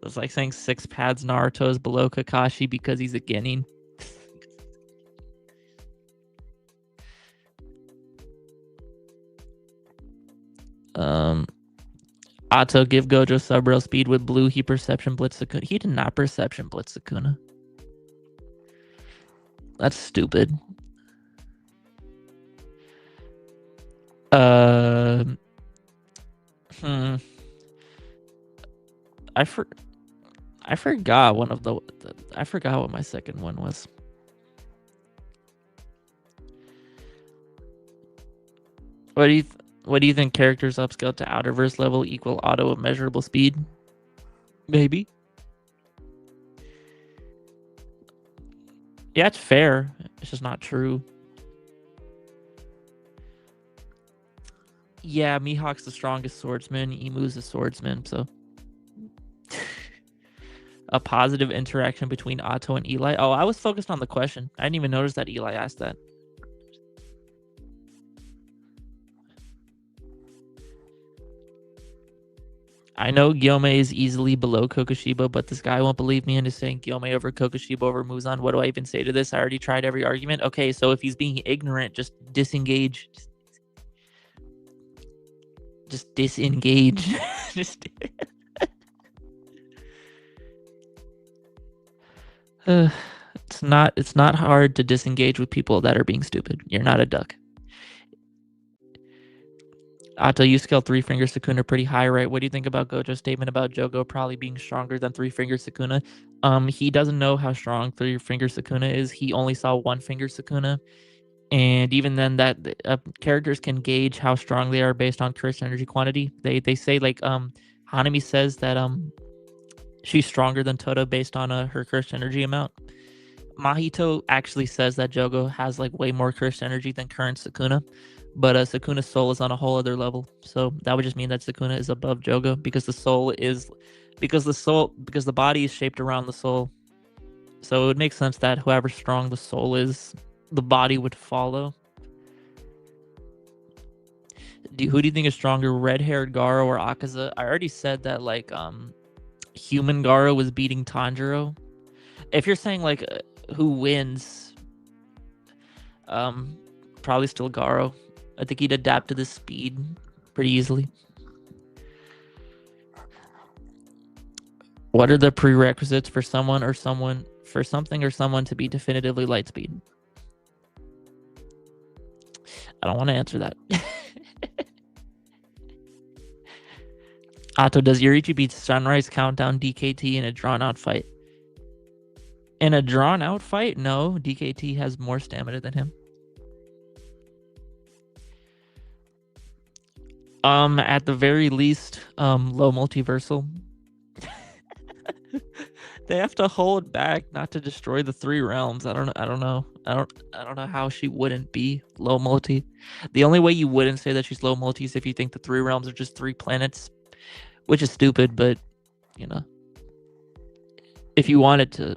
That's like saying 6 pads Naruto is below Kakashi because he's a Genin. Otto, give Gojo sub-rail speed with blue. He perception blitz Sukuna. He did not perception blitz Sukuna. That's stupid. I forgot one of the I forgot what my second one was. What do you think characters upscale to outerverse level equal auto of measurable speed? Maybe. Yeah, it's fair. It's just not true. Yeah, Mihawk's the strongest swordsman. Imu's a swordsman, so a positive interaction between Otto and Eli. Oh, I was focused on the question. I didn't even notice that Eli asked that. I know Gyomei is easily below Kokushibo, but this guy won't believe me and is saying Gyomei over Kokushibo over Muzan. What do I even say to this? I already tried every argument. Okay, so if he's being ignorant, just disengage. Just disengage. Just it's not hard to disengage with people that are being stupid. You're not a duck. Otto, you scale Three Finger Sukuna pretty high, right? What do you think about Gojo's statement about Jogo probably being stronger than Three Finger Sukuna? He doesn't know how strong Three Finger Sukuna is. He only saw One Finger Sukuna, and even then, that characters can gauge how strong they are based on curse energy quantity. They say like Hanami says that she's stronger than Tota based on her cursed energy amount. Mahito actually says that Jogo has like way more cursed energy than current Sukuna, but Sukuna's soul is on a whole other level. So that would just mean that Sukuna is above Jogo because the body is shaped around the soul. So it would make sense that whoever strong the soul is, the body would follow. Who do you think is stronger, red-haired Garo or Akaza? I already said that like human Garo was beating Tanjiro. If you're saying like who wins, probably still Garo. I think he'd adapt to the speed pretty easily. What are the prerequisites for something or someone to be definitively light speed? I don't want to answer that. Otto, does Yurichi beat Sunrise Countdown DKT in a drawn-out fight? In a drawn-out fight? No, DKT has more stamina than him. At the very least, low multiversal. They have to hold back not to destroy the three realms. I don't know. I don't know how she wouldn't be low multi. The only way you wouldn't say that she's low multi is if you think the three realms are just three planets, which is stupid, but you know, if you wanted to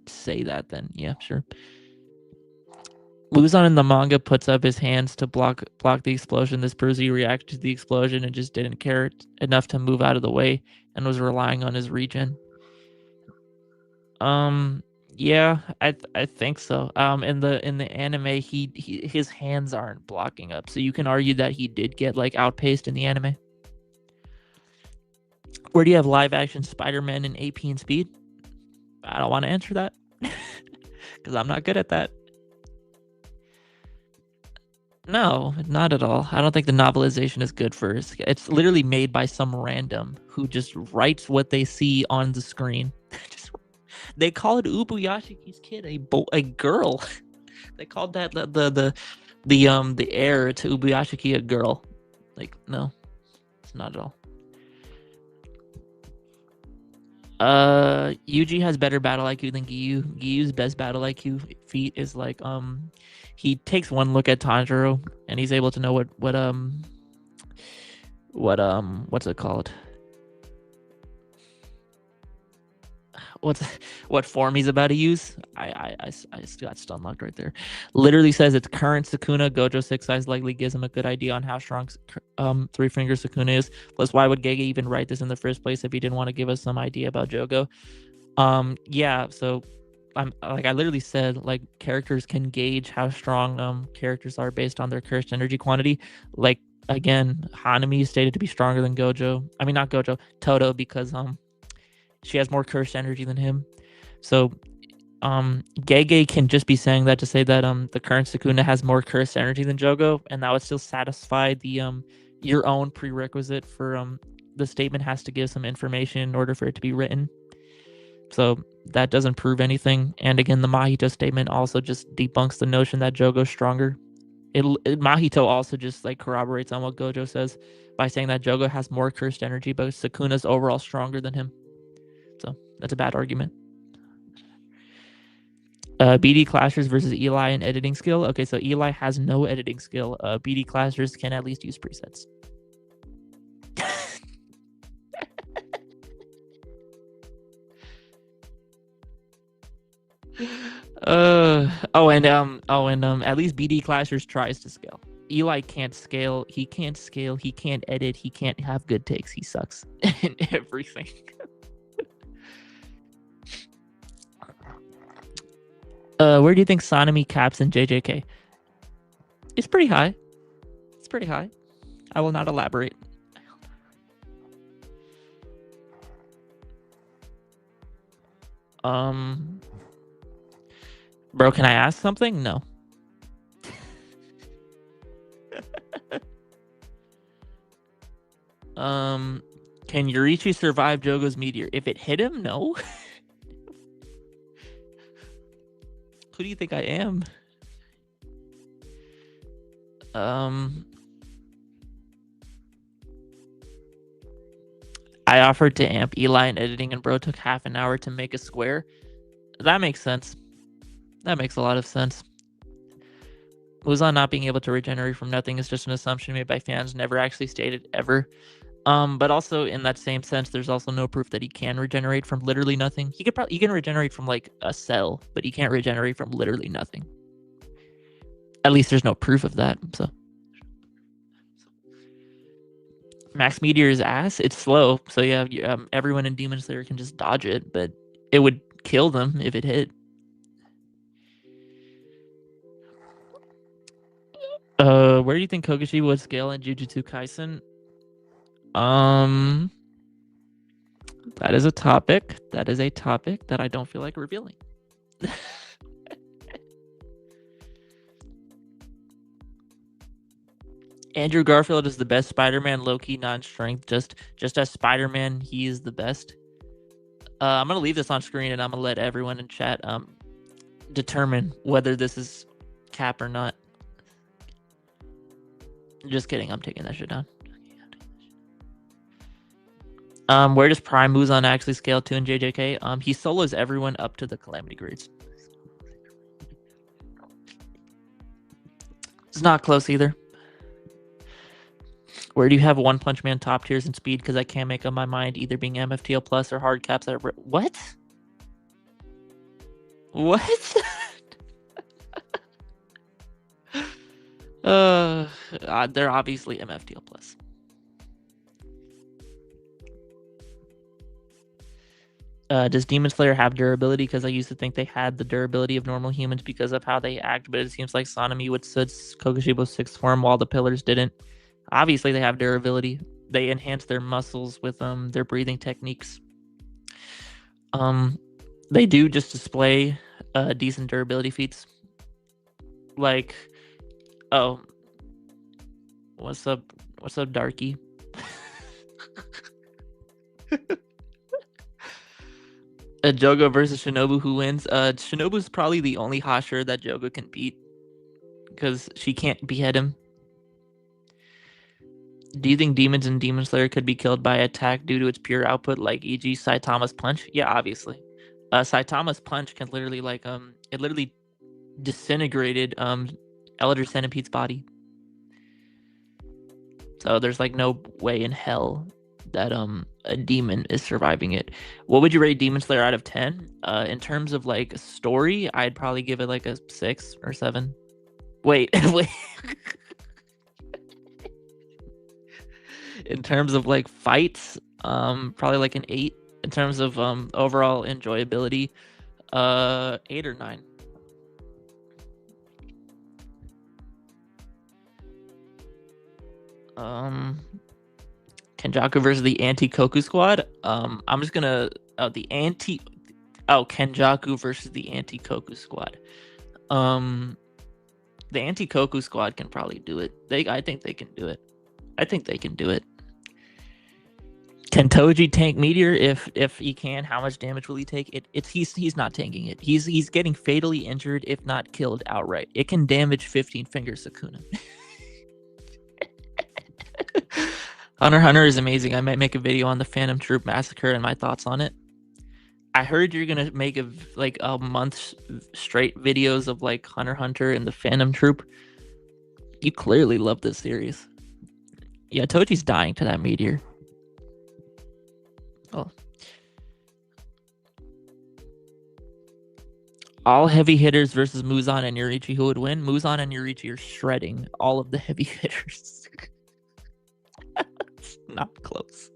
say that, then yeah, sure. Luzon in the manga puts up his hands to block the explosion. This proves he reacted to the explosion and just didn't care enough to move out of the way and was relying on his regen. Yeah, I think so. In the anime, his hands aren't blocking up, so you can argue that he did get like outpaced in the anime. Where do you have live action Spider-Man in AP and speed? I don't want to answer that because I'm not good at that. No, not at all. I don't think the novelization is good for it. It's literally made by some random who just writes what they see on the screen. They called Ubuyashiki's kid a girl. They called that the heir to Ubuyashiki a girl. Like, no, it's not at all. Yuji has better battle IQ than Giyu. Giyu's best battle IQ feat is like he takes one look at Tanjiro and he's able to know what's it called? What form he's about to use. I got stunlocked right there. Literally says it's current Sukuna. Gojo 6 size likely gives him a good idea on how strong Three Finger Sukuna is. Plus, why would Gege even write this in the first place if he didn't want to give us some idea about Jogo? Yeah, so I literally said like characters can gauge how strong characters are based on their cursed energy quantity. Like again, Hanami is stated to be stronger than Gojo. I mean not Gojo, Todo, because she has more cursed energy than him. So Gege can just be saying that to say that the current Sukuna has more cursed energy than Jogo, and that would still satisfy the your own prerequisite for the statement has to give some information in order for it to be written. So that doesn't prove anything. And again, the Mahito statement also just debunks the notion that Jogo's stronger. Mahito also just like corroborates on what Gojo says by saying that Jogo has more cursed energy, but Sukuna's overall stronger than him. So that's a bad argument. BD Clashers versus Eli in editing skill. Okay, so Eli has no editing skill. BD Clashers can at least use presets. At least BD Clashers tries to scale. Eli can't scale. He can't scale. He can't edit. He can't have good takes. He sucks in everything. Where do you think Sanemi caps in JJK? It's pretty high. It's pretty high. I will not elaborate. Bro, can I ask something? No. Can Yurichi survive Jogo's meteor? If it hit him, no. Who do you think I am? I offered to amp Eli in editing, and bro took half an hour to make a square. That makes sense. That makes a lot of sense. Muzan not being able to regenerate from nothing is just an assumption made by fans, never actually stated ever. But also in that same sense, there's also no proof that he can regenerate from literally nothing. He can regenerate from like a cell, but he can't regenerate from literally nothing. At least there's no proof of that. So Max Meteor's ass, it's slow. So yeah, everyone in Demon Slayer can just dodge it, but it would kill them if it hit. Where do you think Kogashi would scale in Jujutsu Kaisen? That is a topic. That is a topic that I don't feel like revealing. Andrew Garfield is the best Spider-Man, low-key non-strength. Just as Spider-Man, he is the best. I'm gonna leave this on screen and I'm gonna let everyone in chat determine whether this is cap or not. Just kidding, I'm taking that shit down. Where does Prime Muzan actually scale to in JJK? He solos everyone up to the Calamity grades. It's not close either. Where do you have One Punch Man top tiers in speed? Because I can't make up my mind either being MFTL plus or hard caps. What? What? They're obviously MFTL plus. Does Demon Slayer have durability? Because I used to think they had the durability of normal humans because of how they act, but it seems like Sanemi withstood Kokushibo's sixth form while the pillars didn't. Obviously, they have durability. They enhance their muscles with their breathing techniques. They do just display decent durability feats. Like, oh, what's up, Darky? Jogo versus Shinobu, who wins? Shinobu's probably the only Hashira that Jogo can beat because she can't behead him. Do you think demons in Demon Slayer could be killed by attack due to its pure output, like e.g. Saitama's punch? Yeah, obviously. Saitama's punch can literally it literally disintegrated Elder Centipede's body. So there's like no way in hell that a demon is surviving it. What would you rate Demon Slayer out of 10? In terms of like story, I'd probably give it like a 6 or 7. Wait. In terms of like fights, probably like an 8. In terms of overall enjoyability, 8 or 9. Kenjaku versus the anti-Koku squad. I'm just gonna Kenjaku versus the anti-Koku squad. The anti-Koku squad can probably do it. I think they can do it. Can Toji tank Meteor? If he can, how much damage will he take? He's not tanking it. He's getting fatally injured, if not killed outright. It can damage 15 Finger Sukuna. Hunter x Hunter is amazing. I might make a video on the Phantom Troop Massacre and my thoughts on it. I heard you're gonna make a month straight videos of like Hunter x Hunter and the Phantom Troop. You clearly love this series. Yeah, Toji's dying to that meteor. Oh. All heavy hitters versus Muzan and Yoriichi, who would win? Muzan and Yoriichi are shredding all of the heavy hitters. It's not close.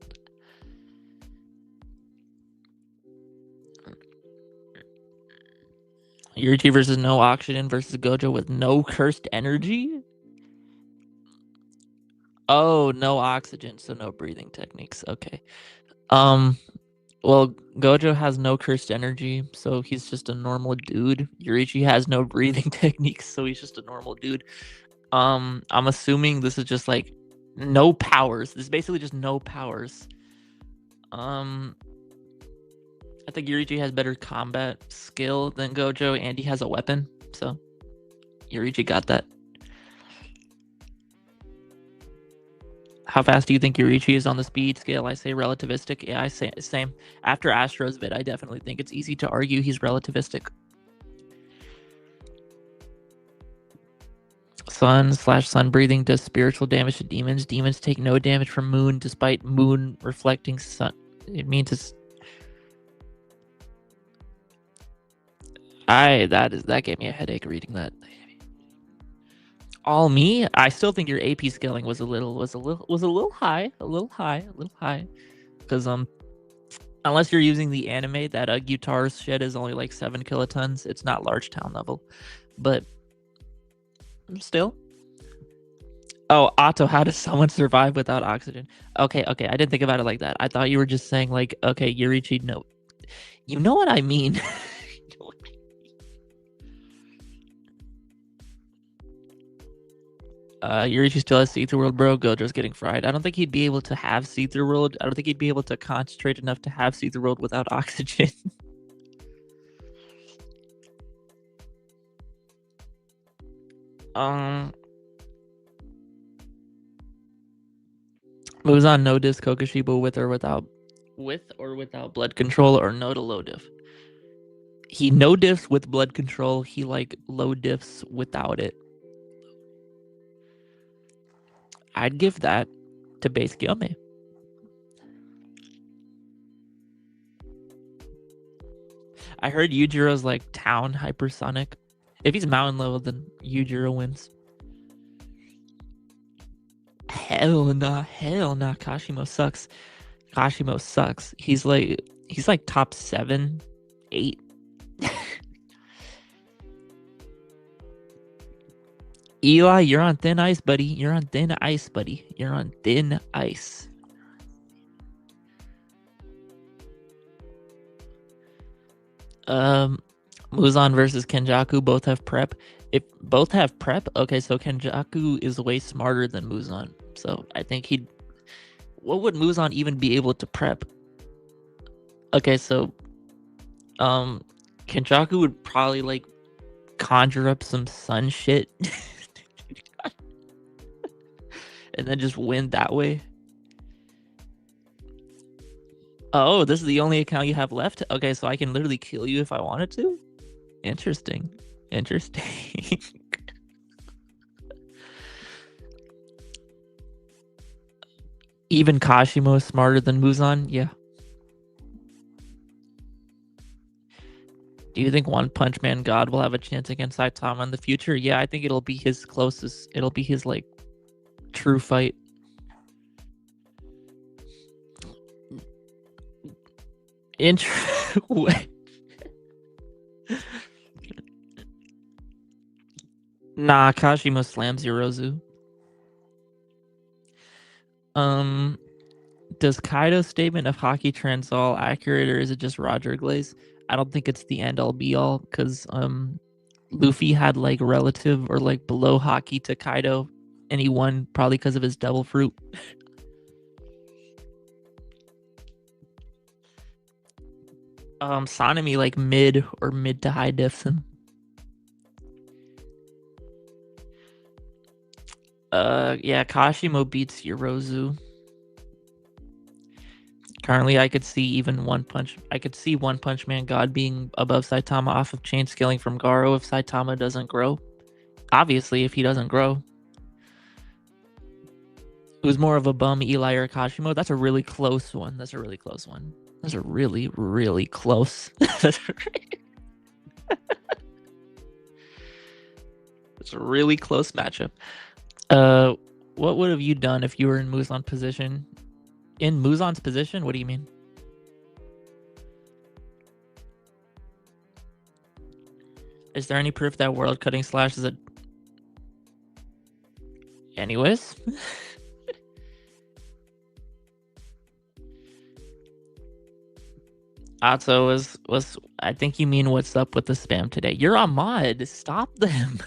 Yoriichi versus no oxygen versus Gojo with no cursed energy? Oh, no oxygen, so no breathing techniques. Okay. Well, Gojo has no cursed energy, so he's just a normal dude. Yoriichi has no breathing techniques, so he's just a normal dude. I'm assuming this is just like no powers. This is basically just no powers. I think Yoriichi has better combat skill than Gojo, and he has a weapon, so Yoriichi got that. How fast do you think Yoriichi is on the speed scale? I say relativistic. Yeah, I say same. After Astro's vid, I definitely think it's easy to argue he's relativistic. Sun breathing does spiritual damage to demons. Demons take no damage from moon despite moon reflecting sun. It means it's that gave me a headache reading that. All me? I still think your AP scaling was a little high. Because unless you're using the anime that Gyutar's shit is only like 7 kilotons, it's not large town level. But still. Oh, Otto, how does someone survive without oxygen? Okay, I didn't think about it like that. I thought you were just saying like, okay, Yoriichi, no. You know what I mean? Yoriichi still has See-Through World, bro. Gojo's getting fried. I don't think he'd be able to have See-Through World. I don't think he'd be able to concentrate enough to have See-Through World without oxygen. Muzan no diss Kokushibo with or without with or without blood control, or no to low diff? He no diffs with blood control. He like low diffs without it. I'd give that to base Gyome. I heard Yujiro's like town hypersonic. If he's mountain level, then Yujiro wins. Hell nah. Kashimo sucks. He's like top 7, 8. Eli, you're on thin ice, buddy. You're on thin ice. Muzan versus Kenjaku both have prep. If both have prep, okay, so Kenjaku is way smarter than Muzan. So I think what would Muzan even be able to prep? Okay, so Kenjaku would probably like conjure up some sun shit and then just win that way. Oh, this is the only account you have left? Okay, so I can literally kill you if I wanted to? Interesting. Even Kashimo is smarter than Muzan? Yeah. Do you think One Punch Man God will have a chance against Saitama in the future? Yeah, I think it'll be his closest. It'll be his like true fight. Nah, Kashimo slams Yorozu. Does Kaido's statement of Haki trends all accurate, or is it just Roger Glaze? I don't think it's the end all be all, because Luffy had like relative or like below Haki to Kaido, and he won probably because of his devil fruit. Sanemi like mid to high diffs him. Yeah, Kashimo beats Yorozu. Currently, I could see One Punch Man God being above Saitama off of chain scaling from Garo if Saitama doesn't grow. Obviously, if he doesn't grow. Who's more of a bum, Eli or Kashimo? That's a really close one. That's a really, really close. It's a really close matchup. What would have you done if you were in Muzan's position? In Muzan's position? What do you mean? Is there any proof that world cutting slash is a... Anyways. Atso was I think you mean what's up with the spam today. You're on mod. Stop them.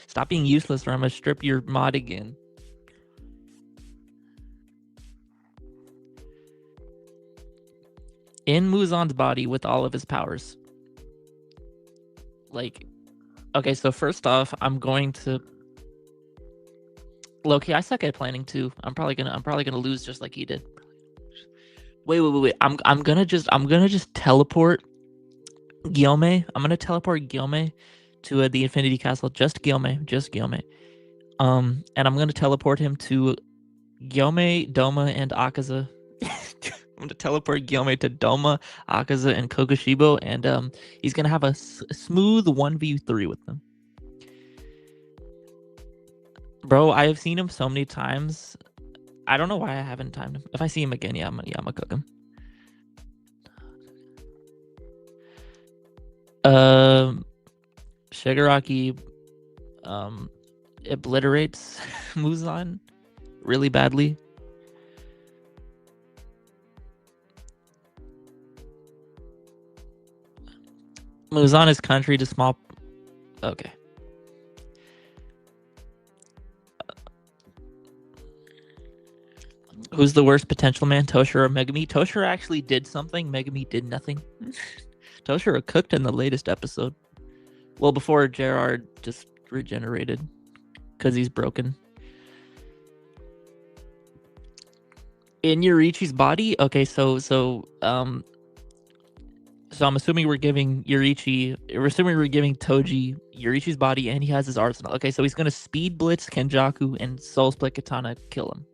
Stop being useless or I'm gonna strip your mod again. In Muzan's body with all of his powers. Like, okay, so first off, I'm going to... Loki, I suck at planning too. I'm probably gonna lose just like he did. Wait. I'm gonna just teleport Gyome. I'm gonna teleport Gyome to the Infinity Castle. Just Gyome. And I'm gonna teleport him to Gyome, Doma, and Akaza. I'm gonna teleport Gyome to Doma, Akaza, and Kokushibo, and he's gonna have a smooth 1v3 with them. Bro, I have seen him so many times. I don't know why I haven't timed him. If I see him again, I'm gonna cook him. Shigaraki obliterates Muzan really badly. Muzan is country to small... Okay. Who's the worst potential man, Toshiro or Megumi? Toshiro actually did something. Megumi did nothing. Toshiro cooked in the latest episode. Well, before Gerard just regenerated because he's broken. In Yurichi's body? Okay, so I'm assuming we're giving Toji Yurichi's body, and he has his arsenal. Okay, so he's gonna speed blitz Kenjaku and Soul Split Katana kill him.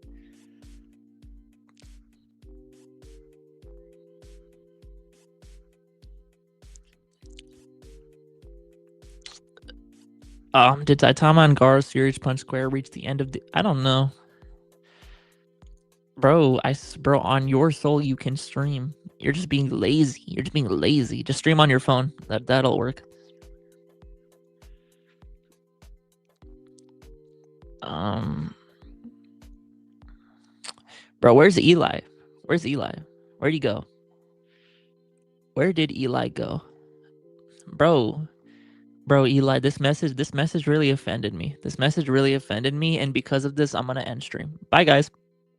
Did Saitama and Gaara's Furious Punch Square reach the end of the? I don't know, bro. Bro, on your soul you can stream. You're just being lazy. You're just being lazy. Just stream on your phone. That'll work. Bro, where's Eli? Where's Eli? Where'd he go? Where did Eli go? Bro, Eli, this message really offended me. This message really offended me, and because of this, I'm gonna end stream. Bye, guys.